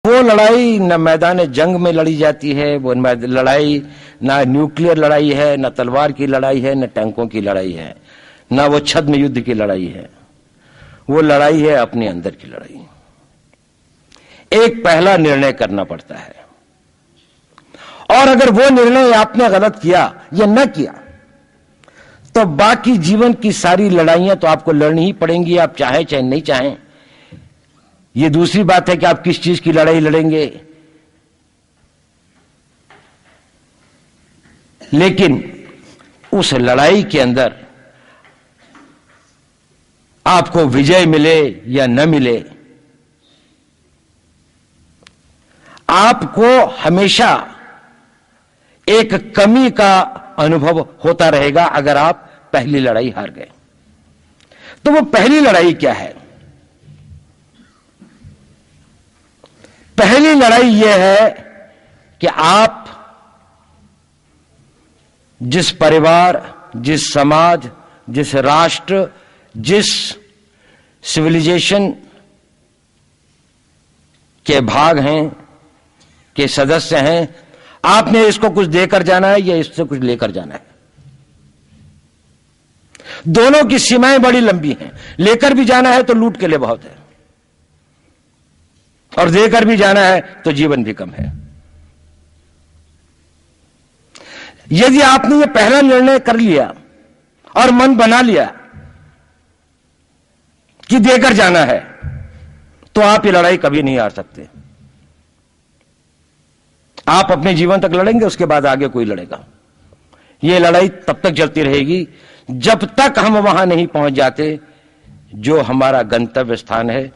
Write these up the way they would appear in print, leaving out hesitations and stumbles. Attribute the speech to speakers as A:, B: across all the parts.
A: वो लड़ाई न मैदान जंग में लड़ी जाती है, वो लड़ाई ना न्यूक्लियर लड़ाई है, न तलवार की लड़ाई है, न टैंकों की लड़ाई है, न वो छद्म युद्ध की लड़ाई है। वो लड़ाई है अपने अंदर की लड़ाई। एक पहला निर्णय करना पड़ता है, और अगर वो निर्णय आपने गलत किया या न किया तो बाकी जीवन की सारी लड़ाइयां तो आपको लड़नी ही पड़ेंगी, आप चाहे चाहे नहीं चाहें। ये दूसरी बात है कि आप किस चीज की लड़ाई लड़ेंगे, लेकिन उस लड़ाई के अंदर आपको विजय मिले या न मिले, आपको हमेशा एक कमी का अनुभव होता रहेगा अगर आप पहली लड़ाई हार गए। तो वो पहली लड़ाई क्या है? पहली लड़ाई यह है कि आप जिस परिवार, जिस समाज, जिस राष्ट्र, जिस सिविलाइजेशन के भाग हैं, के सदस्य हैं, आपने इसको कुछ देकर जाना है या इससे कुछ लेकर जाना है। दोनों की सीमाएं बड़ी लंबी हैं। लेकर भी जाना है तो लूट के लिए बहुत है, और देकर भी जाना है तो जीवन भी कम है। यदि आपने ये पहला निर्णय कर लिया और मन बना लिया कि देकर जाना है, तो आप ये लड़ाई कभी नहीं हार सकते। आप अपने जीवन तक लड़ेंगे, उसके बाद आगे कोई लड़ेगा। ये लड़ाई तब तक चलती रहेगी जब तक हम वहां नहीं पहुंच जाते जो हमारा गंतव्य स्थान है,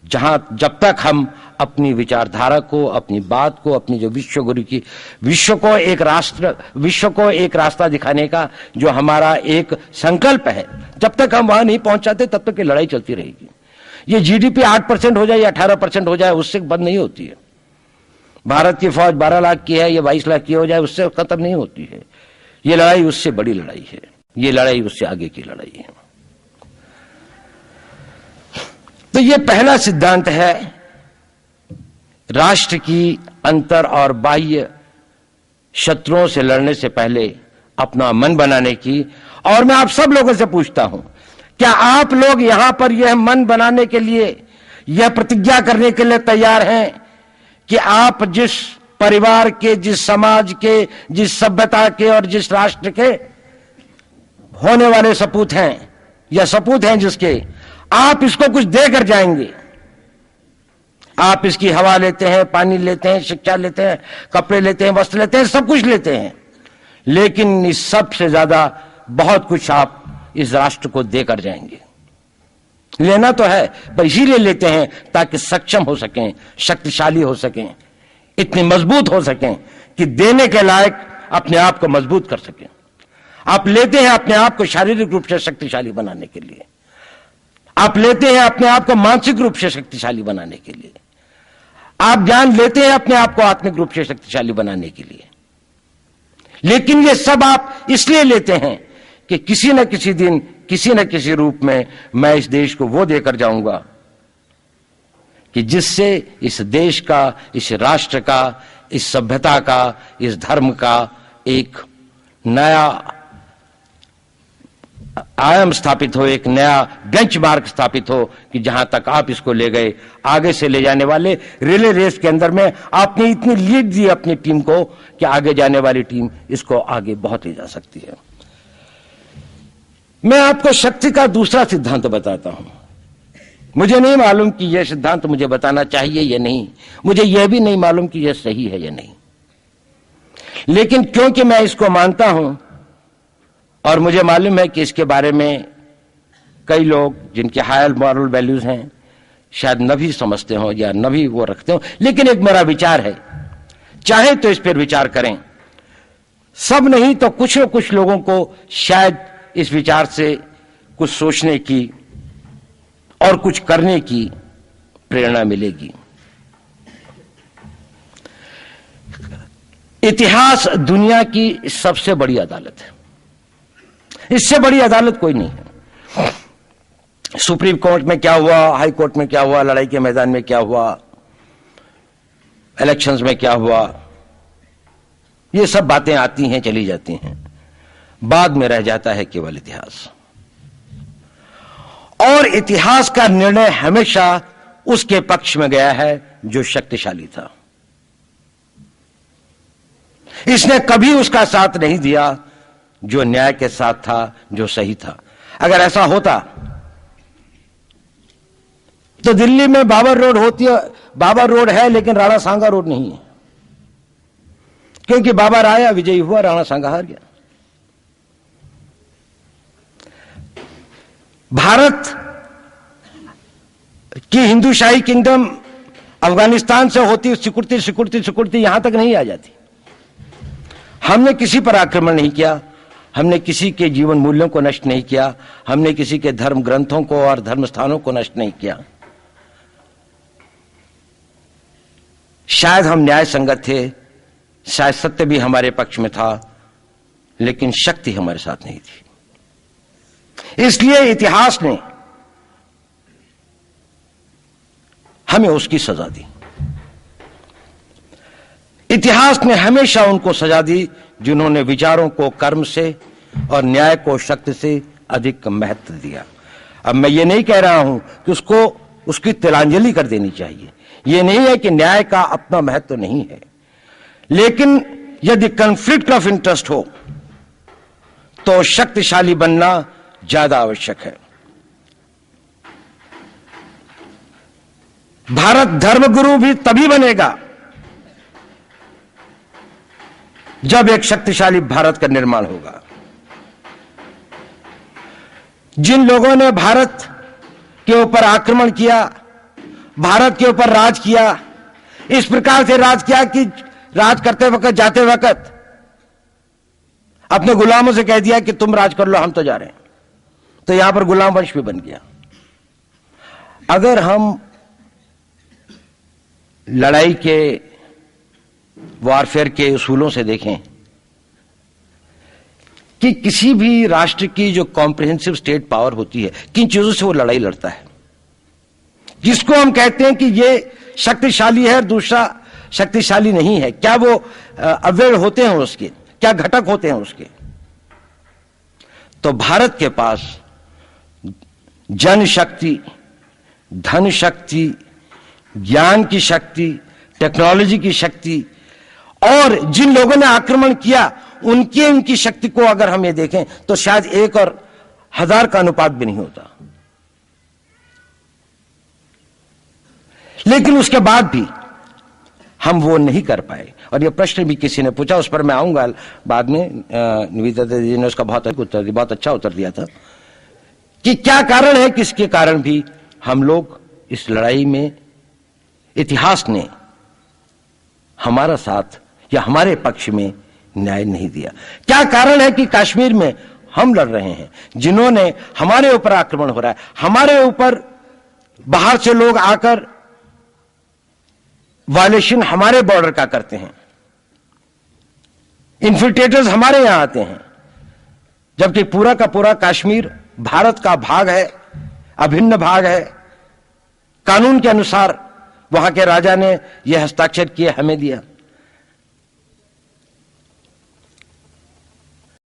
A: जहां जब तक हम अपनी विचारधारा को, अपनी बात को, अपनी जो विश्व को एक रास्ता दिखाने का जो हमारा एक संकल्प है, जब तक हम वहां नहीं पहुंच जाते तब तक ये लड़ाई चलती रहेगी। ये जीडीपी 8% हो जाए या 18% हो जाए, उससे बंद नहीं होती है। भारत की फौज 12 लाख की है या 22 लाख की हो जाए, उससे खत्म नहीं होती है। ये लड़ाई उससे बड़ी लड़ाई है, ये लड़ाई उससे आगे की लड़ाई है। तो ये पहला सिद्धांत है राष्ट्र की अंतर और बाह्य शत्रुओं से लड़ने से पहले अपना मन बनाने की। और मैं आप सब लोगों से पूछता हूं, क्या आप लोग यहां पर यह मन बनाने के लिए, यह प्रतिज्ञा करने के लिए तैयार हैं कि आप जिस परिवार के, जिस समाज के, जिस सभ्यता के और जिस राष्ट्र के होने वाले सपूत हैं या सपूत हैं जिसके, आप इसको कुछ देकर जाएंगे? आप इसकी हवा लेते हैं, पानी लेते हैं, शिक्षा लेते हैं, कपड़े लेते हैं, वस्त्र लेते हैं, सब कुछ लेते हैं, लेकिन इस सब से ज्यादा बहुत कुछ आप इस राष्ट्र को देकर जाएंगे। लेना तो है, पर इसीलिए लेते हैं ताकि सक्षम हो सकें, शक्तिशाली हो सकें, इतनी मजबूत हो सकें कि देने के लायक अपने आप को मजबूत कर सकें। आप लेते हैं अपने आप को शारीरिक रूप से शक्तिशाली बनाने के लिए, आप लेते हैं अपने आप को मानसिक रूप से शक्तिशाली बनाने के लिए, आप ज्ञान लेते हैं अपने आप को आत्मिक रूप से शक्तिशाली बनाने के लिए। लेकिन ये सब आप इसलिए लेते हैं कि किसी न किसी दिन, किसी न किसी रूप में मैं इस देश को वो देकर जाऊंगा कि जिससे इस देश का, इस राष्ट्र का, इस सभ्यता का, इस धर्म का एक नया आयाम स्थापित हो, एक नया बेंचमार्क स्थापित हो कि जहां तक आप इसको ले गए, आगे से ले जाने वाले रिले रेस के अंदर में आपने इतनी लीड दी अपनी टीम को कि आगे जाने वाली टीम इसको आगे बहुत ले जा सकती है। मैं आपको शक्ति का दूसरा सिद्धांत बताता हूं। मुझे नहीं मालूम कि यह सिद्धांत मुझे बताना चाहिए या नहीं, मुझे यह भी नहीं मालूम कि यह सही है या नहीं, लेकिन क्योंकि मैं इसको मानता हूं और मुझे मालूम है कि इसके बारे में कई लोग जिनके हायर मॉरल वैल्यूज हैं शायद न भी समझते हो या न भी वो रखते हो, लेकिन एक मेरा विचार है, चाहे तो इस पर विचार करें। सब नहीं तो कुछ न कुछ लोगों को शायद इस विचार से कुछ सोचने की और कुछ करने की प्रेरणा मिलेगी। इतिहास दुनिया की सबसे बड़ी अदालत है, इससे बड़ी अदालत कोई नहीं है। सुप्रीम कोर्ट में क्या हुआ, हाई कोर्ट में क्या हुआ, लड़ाई के मैदान में क्या हुआ, इलेक्शंस में क्या हुआ, ये सब बातें आती हैं चली जाती हैं, बाद में रह जाता है केवल इतिहास। और इतिहास का निर्णय हमेशा उसके पक्ष में गया है जो शक्तिशाली था। इसने कभी उसका साथ नहीं दिया जो न्याय के साथ था, जो सही था। अगर ऐसा होता तो दिल्ली में बाबर रोड होती है, बाबर रोड है लेकिन राणा सांगा रोड नहीं है, क्योंकि बाबर आया, विजयी हुआ, राणा सांगा हार गया। भारत की हिंदूशाही किंगडम अफगानिस्तान से होती सिकुड़ती सिकुड़ती सिकुड़ती यहां तक नहीं आ जाती। हमने किसी पर आक्रमण नहीं किया, हमने किसी के जीवन मूल्यों को नष्ट नहीं किया, हमने किसी के धर्म ग्रंथों को और धर्म स्थानों को नष्ट नहीं किया। शायद हम न्याय संगत थे, शायद सत्य भी हमारे पक्ष में था, लेकिन शक्ति हमारे साथ नहीं थी। इसलिए इतिहास ने हमें उसकी सजा दी। इतिहास ने हमेशा उनको सजा दी जिन्होंने विचारों को कर्म से और न्याय को शक्ति से अधिक महत्व दिया। अब मैं ये नहीं कह रहा हूं कि उसको उसकी तिलांजलि कर देनी चाहिए, ये नहीं है कि न्याय का अपना महत्व नहीं है, लेकिन यदि कॉन्फ्लिक्ट ऑफ इंटरेस्ट हो तो शक्तिशाली बनना ज्यादा आवश्यक है। भारत धर्मगुरु भी तभी बनेगा जब एक शक्तिशाली भारत का निर्माण होगा। जिन लोगों ने भारत के ऊपर आक्रमण किया, भारत के ऊपर राज किया, इस प्रकार से राज किया कि राज करते वक्त, जाते वक्त अपने गुलामों से कह दिया कि तुम राज कर लो, हम तो जा रहे हैं, तो यहां पर गुलाम वंश भी बन गया। अगर हम लड़ाई के वॉरफेयर के उसूलों से देखें कि किसी भी राष्ट्र की जो कॉम्प्रिहेंसिव स्टेट पावर होती है, किन चीजों से वो लड़ाई लड़ता है, जिसको हम कहते हैं कि ये शक्तिशाली है और दूसरा शक्तिशाली नहीं है, क्या वो अवयव होते हैं उसके, क्या घटक होते हैं उसके। तो भारत के पास जनशक्ति, धन शक्ति, ज्ञान की शक्ति, टेक्नोलॉजी की शक्ति, और जिन लोगों ने आक्रमण किया उनकी शक्ति को अगर हम ये देखें तो शायद 1 और 1000 का अनुपात भी नहीं होता। लेकिन उसके बाद भी हम वो नहीं कर पाए। और ये प्रश्न भी किसी ने पूछा, उस पर मैं आऊंगा बाद में। निवेदिता जी ने उसका बहुत अच्छा उत्तर दिया था कि क्या कारण है, किसके कारण भी हम लोग इस लड़ाई में इतिहास ने हमारा साथ या हमारे पक्ष में न्याय नहीं दिया। क्या कारण है कि कश्मीर में हम लड़ रहे हैं, जिन्होंने हमारे ऊपर आक्रमण हो रहा है, हमारे ऊपर बाहर से लोग आकर वायलेशन हमारे बॉर्डर का करते हैं, इन्फिल्ट्रेटर्स हमारे यहां आते हैं, जबकि पूरा का पूरा कश्मीर भारत का भाग है, अभिन्न भाग है। कानून के अनुसार वहां के राजा ने यह हस्ताक्षर किए, हमें दिया।